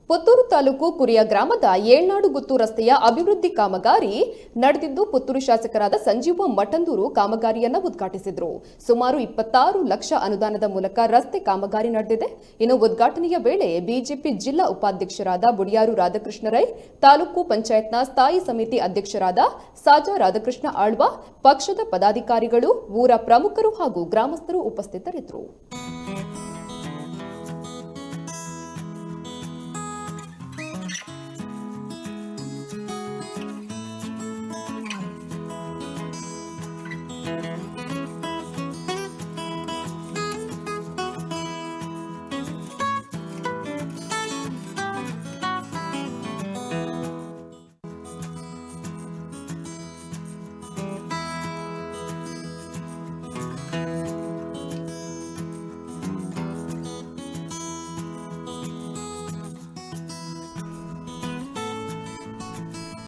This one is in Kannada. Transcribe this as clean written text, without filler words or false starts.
ಪುತ್ತೂರು ತಾಲೂಕು ಕುರಿಯ ಗ್ರಾಮದ ಏಳ್ನಾಡುಗುತ್ತು ರಸ್ತೆಯ ಅಭಿವೃದ್ಧಿ ಕಾಮಗಾರಿ ನಡೆದಿದ್ದು ಪುತ್ತೂರು ಶಾಸಕರಾದ ಸಂಜೀವ ಮಠಂದೂರು ಕಾಮಗಾರಿಯನ್ನು ಉದ್ಘಾಟಿಸಿದರು. ಸುಮಾರು 26 ಲಕ್ಷ ಅನುದಾನದ ಮೂಲಕ ರಸ್ತೆ ಕಾಮಗಾರಿ ನಡೆದಿದೆ. ಇನ್ನು ಉದ್ಘಾಟನೆಯ ವೇಳೆ ಬಿಜೆಪಿ ಜಿಲ್ಲಾ ಉಪಾಧ್ಯಕ್ಷರಾದ ಬುಡಿಯಾರು ರಾಧಾಕೃಷ್ಣ ರೈ, ತಾಲೂಕು ಪಂಚಾಯತ್ನ ಸ್ಥಾಯಿ ಸಮಿತಿ ಅಧ್ಯಕ್ಷರಾದ ಸಾಜಾ ರಾಧಾಕೃಷ್ಣ ಆಳ್ವ, ಪಕ್ಷದ ಪದಾಧಿಕಾರಿಗಳು, ಊರ ಪ್ರಮುಖರು ಹಾಗೂ ಗ್ರಾಮಸ್ಥರು ಉಪಸ್ಥಿತರಿದ್ದರು.